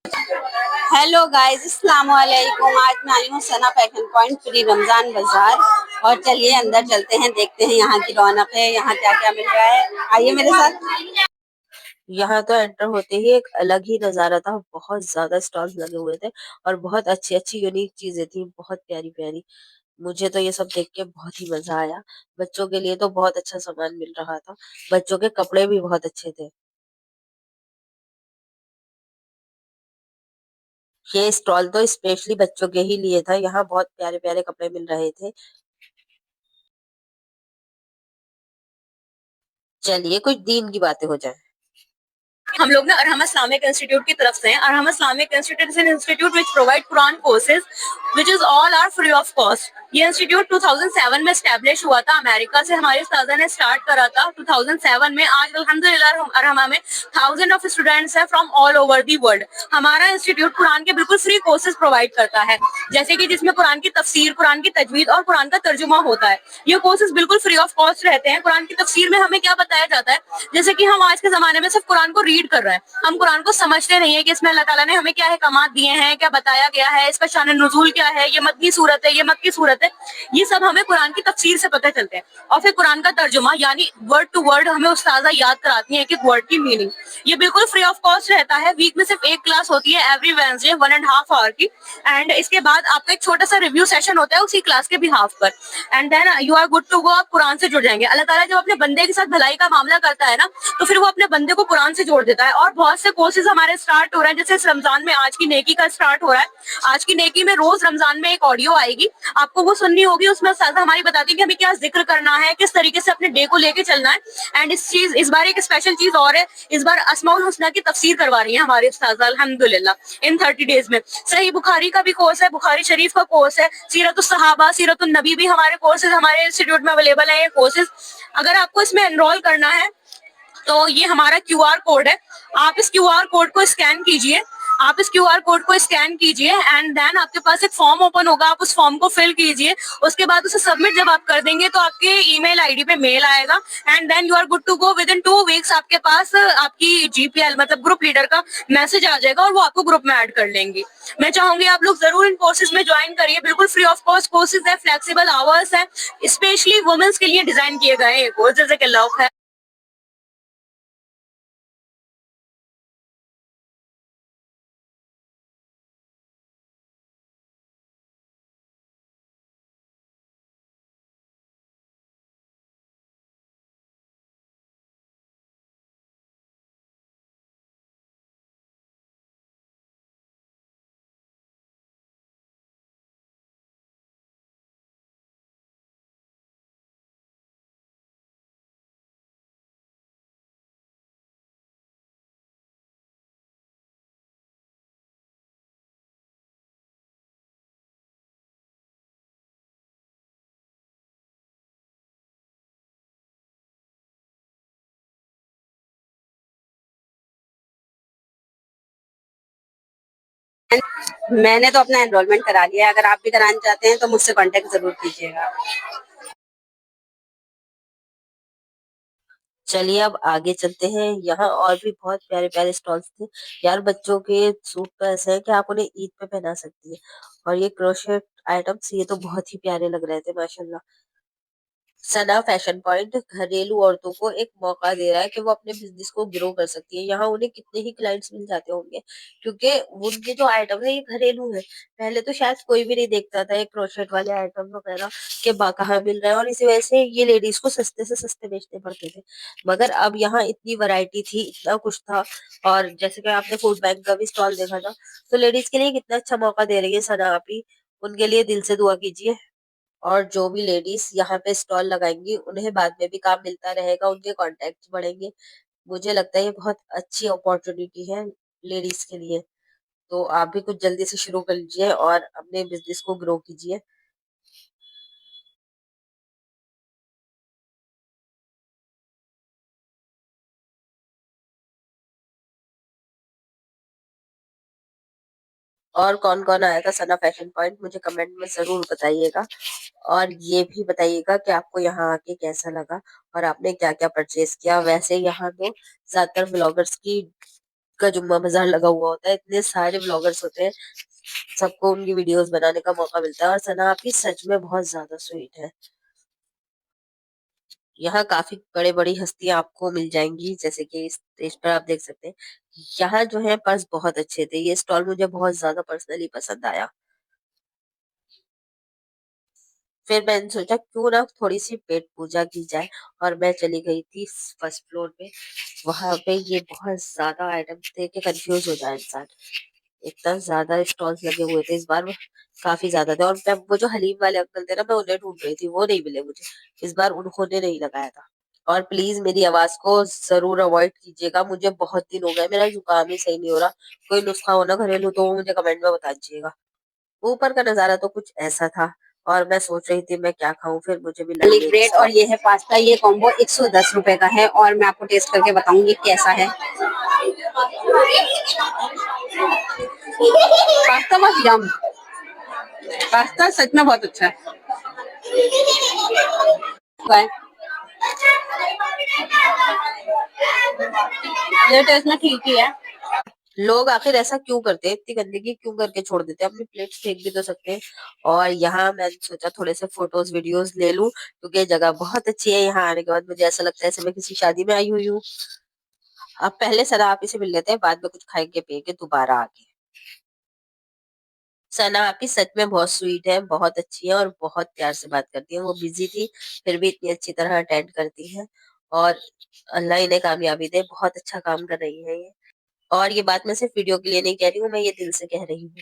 Hello guys, अस्सलाम वालेकुम। आज मैं आई हूँ सना फैशन पॉइंट प्री रमजान बाजार। और चलिए अंदर चलते हैं, देखते हैं यहाँ की रौनक है, यहाँ क्या क्या मिल रहा है। आइए मेरे साथ। यहाँ तो एंटर होते ही एक अलग ही नजारा था। बहुत ज्यादा स्टॉल्स लगे हुए थे और बहुत अच्छी अच्छी यूनिक चीजें थी, बहुत प्यारी प्यारी। मुझे तो ये सब देख के बहुत ही मजा आया। बच्चों के लिए तो बहुत अच्छा सामान मिल रहा था। बच्चों के कपड़े भी बहुत अच्छे थे। ये स्टॉल तो स्पेशली बच्चों के ही लिए था। यहाँ बहुत प्यारे प्यारे कपड़े मिल रहे थे। चलिए कुछ दीन की बातें हो जाए। हम लोग ना अरहम इस्लामिक इंस्टीट्यूट की तरफ से हैं। Arham Islamic institute is an institute which provide Quran courses which is all are free of cost. ये इंस्टीट्यूट 2007 में स्टैब्लिश हुआ था। अमेरिका से हमारे उस्तादा ने स्टार्ट करा था 2007 में। आज अल्हम्दुलिल्लाह अरहमा में थाउजेंड ऑफ स्टूडेंट्स हैं from all over the world. हमारा इंस्टीट्यूट कुरान के बिल्कुल फ्री कोर्सेज प्रोवाइड करता है, जैसे कि जिसमें कुरान की तफसीर, कुरान की तजवीद और कुरान का तर्जुमा होता है। ये कोर्सेज बिल्कुल फ्री ऑफ कॉस्ट रहते हैं। कुरान की तफसीर में हमें क्या बताया जाता है, जैसे कि हम आज के जमाने में सिर्फ कुरान को रीड कर रहे हैं, हम कुरान को समझते नहीं है कि इसमें अल्लाह ताला ने हमें क्या अहकामात दिए हैं, क्या बताया गया है, इसका शान नुज़ूल क्या है, ये मदनी सूरत है, ये मक्की सूरत है। ये सब हमें कुरान की तफसीर से पता चलते हैं। और फिर कुरान का तर्जुमा यानी वर्ड टू वर्ड हमें उस्ताजा याद कराती है, एक एक वर्ड की मीनिंग। ये बिल्कुल फ्री ऑफ कॉस्ट रहता है। वीक में सिर्फ एक क्लास होती है एवरी वेडनेसडे 1.5 आवर की। एंड इसके बाद आपका एक छोटा सा रिव्यू सेशन होता है उसी क्लास के बिहाफ पर। And then you are good to go. आप कुरान से जुड़ जाएंगे। अल्लाह ताला जब अपने बंदे के साथ भलाई का मामला करता है ना, तो फिर वो अपने बंदे को कुरान से जोड़ देता है। और बहुत से कोर्सेज हमारे स्टार्ट हो रहे हैं, जैसे इस रमजान में आज की नेकी का स्टार्ट हो रहा है। आज की नेकी में रोज रमजान में एक ऑडियो आएगी, आपको वो सुननी होगी। उसमें उस्ताद हमारी बताती है कि हमें क्या जिक्र करना है, किस तरीके से अपने डे को लेके चलना है। एंड इस बार एक स्पेशल चीज और है। इस बार अस्माउल हुस्ना की तफसीर करवा रही है हमारे उस्ताद अल्हम्दुलिल्लाह इन 30 डेज में। सही बुखारी का भी कोर्स है, बुखारी शरीफ का कोर्स है, सीरतुस सहाबा, सीरतुन नबी भी हमारे कोर्सेज हमारे इंस्टीट्यूट में अवेलेबल है। ये कोर्सेज अगर आपको इसमें एनरोल करना है तो ये हमारा क्यूआर कोड है। आप इस क्यूआर कोड को स्कैन कीजिए। आप इस क्यूआर कोड को स्कैन कीजिए एंड देन आपके पास एक फॉर्म ओपन होगा। आप उस फॉर्म को फिल कीजिए। उसके बाद उसे सबमिट जब आप कर देंगे तो आपके ईमेल आईडी पे मेल आएगा। And then you are good to go. Within 2 weeks आपके पास आपकी जीपीएल मतलब ग्रुप लीडर का मैसेज आ जाएगा और वो आपको ग्रुप में ऐड कर लेंगे। मैं चाहूंगी आप लोग जरूर इन कोर्सेज में ज्वाइन करिए। बिल्कुल फ्री ऑफ कॉस्ट कोर्सेज है, फ्लेक्सिबल आवर्स है, स्पेशली वुमेन्स के लिए डिजाइन किए गए हैं ये कोर्स। जैसे कि लव है। मैंने तो अपना एनरोलमेंट करा लिया है। अगर आप भी कराना चाहते हैं तो मुझसे कांटेक्ट जरूर कीजिएगा। चलिए अब आगे चलते हैं। यहाँ और भी बहुत प्यारे प्यारे स्टॉल्स थे। यार बच्चों के सूट तो ऐसे हैं कि आप उन्हें ईद पे पहना सकती है। और ये क्रोशेट आइटम्स ये तो बहुत ही प्यारे लग रहे थे माशाल्लाह। सना फैशन पॉइंट घरेलू औरतों को एक मौका दे रहा है कि वो अपने बिजनेस को ग्रो कर सकती है। यहाँ उन्हें कितने ही क्लाइंट्स मिल जाते होंगे, क्योंकि उनके जो आइटम है ये घरेलू है। पहले तो शायद कोई भी नहीं देखता था ये क्रोशेट वाले आइटम वगैरह के कहाँ मिल रहे हैं, और इसी वजह से ये लेडीज को सस्ते से सस्ते बेचने पड़ते थे। मगर अब यहाँ इतनी वैरायटी थी, इतना कुछ था। और जैसे कि आपने फूड बैंक का भी स्टॉल देखा था, तो लेडीज के लिए कितना अच्छा मौका दे रही है सना आप ही। उनके लिए दिल से दुआ कीजिए। और जो भी लेडीज यहाँ पे स्टॉल लगाएंगी उन्हें बाद में भी काम मिलता रहेगा, उनके कॉन्टेक्ट बढ़ेंगे। मुझे लगता है ये बहुत अच्छी अपॉर्चुनिटी है लेडीज के लिए। तो आप भी कुछ जल्दी से शुरू कर लीजिए और अपने बिजनेस को ग्रो कीजिए। और कौन कौन आया था सना फैशन पॉइंट मुझे कमेंट में जरूर बताइएगा। और ये भी बताइएगा कि आपको यहाँ आके कैसा लगा और आपने क्या क्या परचेज किया। वैसे यहाँ तो ज्यादातर ब्लॉगर्स की का जुम्मा बाजार लगा हुआ होता है, इतने सारे ब्लॉगर्स होते हैं, सबको उनकी वीडियोस बनाने का मौका मिलता है। और सना आपकी सच में बहुत ज्यादा स्वीट है। यहाँ काफी बड़े बड़ी हस्तियां आपको मिल जाएंगी, जैसे कि इस स्टेज पर आप देख सकते हैं। यहाँ जो है पर्स बहुत अच्छे थे, ये स्टॉल मुझे बहुत ज्यादा पर्सनली पसंद आया। फिर मैंने सोचा क्यों ना थोड़ी सी पेट पूजा की जाए, और मैं चली गई थी फर्स्ट फ्लोर पे। वहां पे ये बहुत ज्यादा आइटम्स थे कि कंफ्यूज हो जाए इंसान, इतना ज्यादा स्टॉल्स लगे हुए थे इस बार, काफी ज्यादा थे। और मैं वो जो हलीम वाले अंकल थे ना, मैं उन्हें ढूंढ रही थी, वो नहीं मिले मुझे इस बार, उन्होंने नहीं लगाया था। और प्लीज मेरी आवाज को जरूर अवॉइड कीजिएगा, मुझे बहुत दिन हो गए, मेरा जुकाम ही सही नहीं हो रहा। कोई नुस्खा हो ना घरेलू तो वो मुझे कमेंट में बता दीजिएगा। ऊपर का नजारा तो कुछ ऐसा था, और मैं सोच रही थी मैं क्या खाऊं, फिर मुझे मिला ये ब्रेड और ये है पास्ता। ये कॉम्बो 110 रुपए का है, और मैं आपको टेस्ट करके बताऊंगी कैसा है। पास्ता बहुत यम, पास्ता सच में बहुत अच्छा है। बाय। ये टेस्ट में ठीक ही है। लोग आखिर ऐसा क्यों करते हैं, इतनी गंदगी क्यों करके छोड़ देते हैं, अपनी प्लेट्स फेंक भी तो सकते हैं। और यहाँ मैंने सोचा थोड़े से फोटोज वीडियोस ले लूं, क्योंकि ये जगह बहुत अच्छी है। यहाँ आने के बाद मुझे ऐसा लगता है जैसे मैं किसी शादी में आई हुई हूँ। अब पहले सना आप ही से मिल लेते हैं, बाद में कुछ खाएंगे पिएंगे दोबारा आके। सना आपकी सच में बहुत स्वीट है, बहुत अच्छी है, और बहुत प्यार से बात करती है। वो बिजी थी, फिर भी इतनी अच्छी तरह अटेंड करती है। और अल्लाह इन्हें कामयाबी दे, बहुत अच्छा काम कर रही है ये। और ये बात मैं सिर्फ वीडियो के लिए नहीं कह रही हूँ, मैं ये दिल से कह रही हूँ।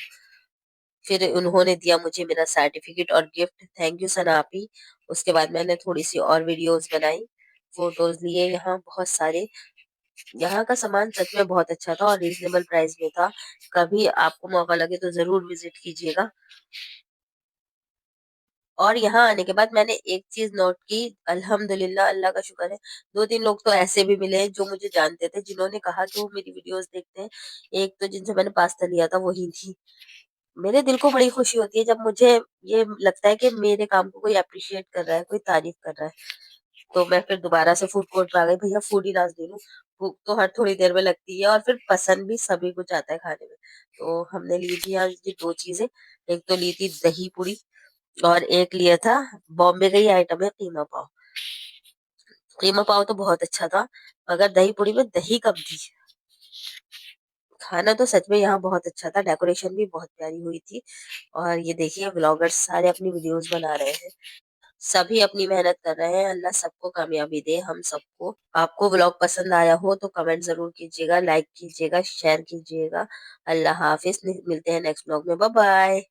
फिर उन्होंने दिया मुझे मेरा सर्टिफिकेट और गिफ्ट, थैंक यू सना आपी। उसके बाद मैंने थोड़ी सी और वीडियोस बनाई, फोटोज लिए। यहाँ बहुत सारे, यहाँ का सामान सच में बहुत अच्छा था और रीजनेबल प्राइस में था। कभी आपको मौका लगे तो जरूर विजिट कीजिएगा। और यहाँ आने के बाद मैंने एक चीज नोट की, अल्हम्दुलिल्लाह, अल्लाह का शुक्र है, दो तीन लोग तो ऐसे भी मिले हैं जो मुझे जानते थे, जिन्होंने कहा कि वो मेरी वीडियोस देखते हैं। एक तो जिनसे मैंने पास्ता लिया था वही थी। मेरे दिल को बड़ी खुशी होती है जब मुझे ये लगता है कि मेरे काम को कोई अप्रिशिएट कर रहा है, कोई तारीफ कर रहा है। तो मैं फिर दोबारा से फूड कोर्ट में आ गई, भैया फूड ही नाच दे लूं। भूख तो हर थोड़ी देर में लगती है, और फिर पसंद भी सभी कुछ आता है खाने में। तो हमने ली थी आज ये दो चीजें। एक तो ली थी दही पूरी, और एक लिया था, बॉम्बे का ही आइटम है, कीमा पाव। कीमा पाव तो बहुत अच्छा था, मगर दही पूरी में दही कम थी। खाना तो सच में यहाँ बहुत अच्छा था, डेकोरेशन भी बहुत प्यारी हुई थी। और ये देखिए व्लॉगर्स सारे अपनी वीडियोस बना रहे हैं, सभी अपनी मेहनत कर रहे हैं। अल्लाह सबको कामयाबी दे, हम सबको। आपको व्लॉग पसंद आया हो तो कमेंट जरूर कीजिएगा, लाइक कीजिएगा, शेयर कीजिएगा। अल्लाह हाफिज, मिलते हैं नेक्स्ट व्लॉग में, बाय बाय।